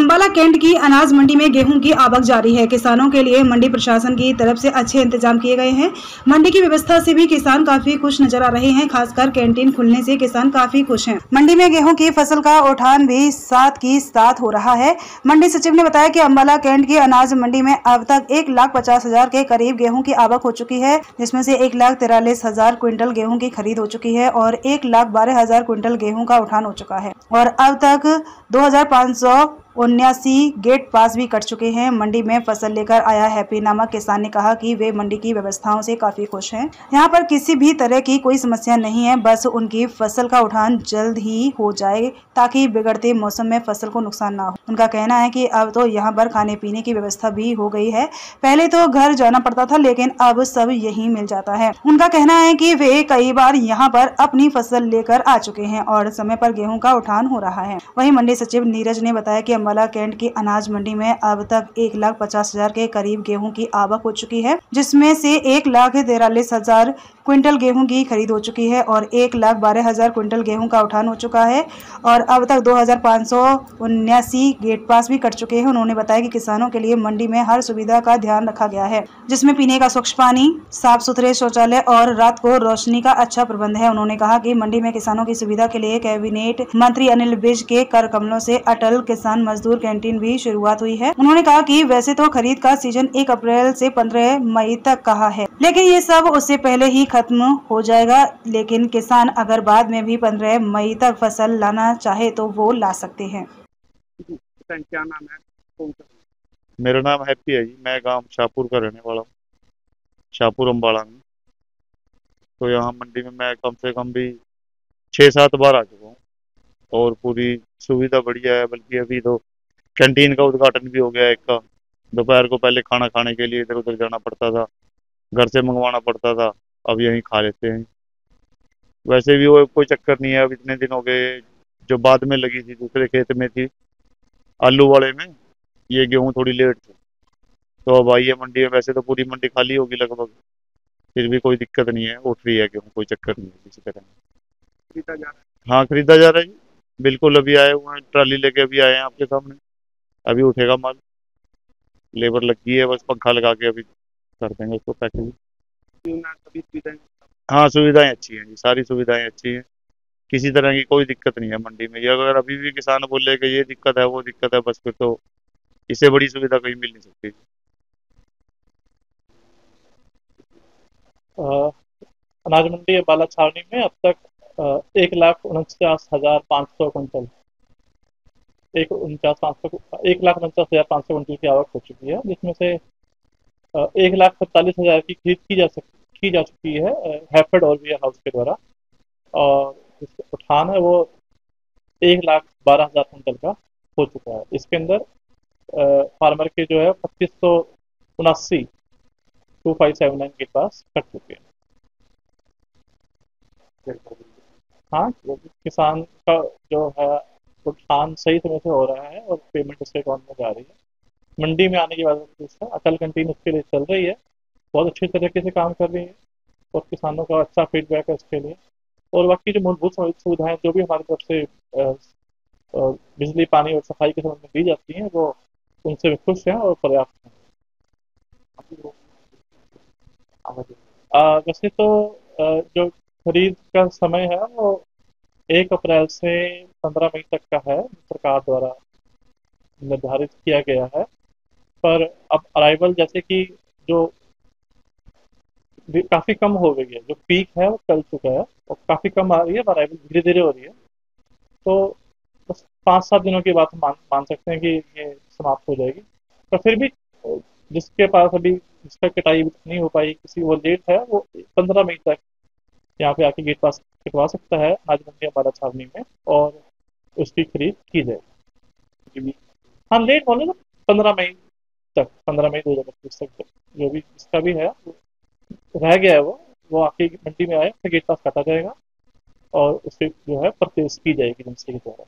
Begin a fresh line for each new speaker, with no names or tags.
Ambala cantt की अनाज मंडी में गेहूं की आवक जारी है। किसानों के लिए मंडी प्रशासन की तरफ से अच्छे इंतजाम किए गए हैं। मंडी की व्यवस्था से भी किसान काफी खुश नजर आ रहे हैं। खासकर कैंटीन खुलने से किसान काफी खुश हैं। मंडी में गेहूं की फसल का उठान भी साथ की साथ हो रहा है। मंडी सचिव ने बताया कि अंबाला कैंट की अनाज मंडी में अब तक 1,50,000 के करीब गेहूं की आवक हो चुकी है, जिसमें से 1,43,000 क्विंटल गेहूं की खरीद हो चुकी है और 1,12,000 क्विंटल गेहूं का उठान हो चुका है और अब तक 2,579 गेट पास भी कट चुके हैं। मंडी में फसल लेकर आया हैप्पी नामक किसान ने कहा कि वे मंडी की व्यवस्थाओं से काफी खुश हैं। यहां पर किसी भी तरह की कोई समस्या नहीं है, बस उनकी फसल का उठान जल्द ही हो जाए ताकि बिगड़ते मौसम में फसल को नुकसान ना हो। उनका कहना है कि अब तो यहाँ पर खाने पीने की व्यवस्था भी हो गई है। पहले तो घर जाना पड़ता था, लेकिन अब सब यही मिल जाता है। उनका कहना है कि वे कई बार यहाँ पर अपनी फसल लेकर आ चुके हैं और समय पर गेहूं का उठान हो रहा है। वहीं मंडी सचिव नीरज ने बताया कि अंबाला कैंट की अनाज मंडी में अब तक 1,50,000 के करीब गेहूं की आवक हो चुकी है, जिसमें से 1,43,000 क्विंटल गेहूं की खरीद हो चुकी है और 1,12,000 क्विंटल गेहूं का उठान हो चुका है और अब तक 2,579 गेट पास भी कट चुके हैं। उन्होंने बताया कि किसानों के लिए मंडी में हर सुविधा का ध्यान रखा गया है, जिसमें पीने का स्वच्छ पानी, साफ सुथरे शौचालय और रात को रोशनी का अच्छा प्रबंध है। उन्होंने कहा कि मंडी में किसानों की सुविधा के लिए कैबिनेट मंत्री अनिल विज के कर कमलों से अटल किसान मजदूर कैंटीन भी शुरुआत हुई है। उन्होंने कहा कि वैसे तो खरीद का सीजन 1 अप्रैल से 15 मई तक कहा है, लेकिन ये सब उससे पहले ही खत्म हो जाएगा। लेकिन किसान अगर बाद में भी 15 मई तक फसल लाना चाहे तो वो ला सकते हैं।
क्या नाम है? कौन सा?
मेरा नाम हैप्पी है जी। मैं गांव शाहपुर का रहने वाला हूँ, शाहपुर अम्बाला में। तो यहाँ मंडी में मैं कम से कम भी 6-7 बार आ चुका हूँ और पूरी सुविधा बढ़िया है। बल्कि अभी तो कैंटीन का उद्घाटन भी हो गया एक का। दोपहर को पहले खाना खाने के लिए इधर उधर जाना पड़ता था, घर से मंगवाना पड़ता था, अब यहीं खा लेते हैं। वैसे भी वो कोई चक्कर नहीं है। अब इतने दिन हो गए, जो बाद में लगी थी दूसरे खेत में थी आलू वाले में, ये गेहूं थोड़ी लेट थी, तो अब आई है मंडी में। वैसे तो पूरी मंडी खाली होगी लगभग, फिर भी कोई दिक्कत नहीं है, उठ रही है गेहूं, कोई चक्कर नहीं है किसी तरह।
खरीदा जा रहा है?
हाँ, खरीदा जा रहा है जी, बिल्कुल। अभी आए हुए हैं, ट्राली लेके अभी आए हैं आपके सामने। अभी उठेगा माल, लेबर लगी है, बस पंखा लगा के अभी कर देंगे उसको पैकेज।
सभी सुविधाएं?
हाँ, सुविधाएं अच्छी हैं जी, सारी सुविधाएं अच्छी हैं, किसी तरह की कोई दिक्कत नहीं है मंडी में। ये अगर अभी भी किसान बोले कि ये दिक्कत है वो दिक्कत है, बस फिर तो इससे बड़ी सुविधा कहीं मिल नहीं सकती।
अनाज मंडी अंबाला छावनी में अब तक 1,49,500 क्विंटल 1,49,500 क्विंटल की आवक हो चुकी है, जिसमें से 1,47,000 की खरीद की जा चुकी है हैफेड और वेयर हाउस के द्वारा, और जिसका उठान है वो 1,12,000 क्विंटल का हो चुका है। इसके अंदर फार्मर के जो है 2579 के पास कट चुके हैं। हाँ, किसान का जो है उठान सही समय से हो रहा है और पेमेंट उसके अकाउंट में जा रही है। मंडी में आने की वजह से अटल कैंटीन उसके लिए चल रही है, बहुत अच्छी तरीके से काम कर रही है और किसानों का अच्छा फीडबैक है उसके लिए। और बाकी जो मूलभूत सुविधाएं जो भी हमारी तरफ से बिजली, पानी और सफाई के संबंध में दी जाती हैं, वो उनसे भी खुश हैं और पर्याप्त हैं। वैसे तो जो खरीद का समय है वो 1 अप्रैल से 15 मई तक का है, सरकार द्वारा निर्धारित किया गया है। पर अब अराइवल जैसे कि जो काफ़ी कम हो गई है, जो पीक है वो चल चुका है और काफ़ी कम आ रही है, अराइवल धीरे धीरे हो रही है। तो बस 5-7 दिनों की बात हम मान सकते हैं कि ये समाप्त हो जाएगी। पर फिर भी जिसके पास अभी जिसका कटाई नहीं हो पाई, किसी वो लेट है, वो 15 मई तक यहाँ पे आके गेट पास कटवा सकता है आज मंडी अंबाला छावनी में और उसकी खरीद की जाएगी। हाँ, लेट बोले तो 15 मई तक, 15 मई 2025 तक जो भी जिसका भी है रह गया है वो आके मंडी में आए, फिर गेट पास काटा जाएगा और उससे जो है परचेज की जाएगी एजेंसी के द्वारा।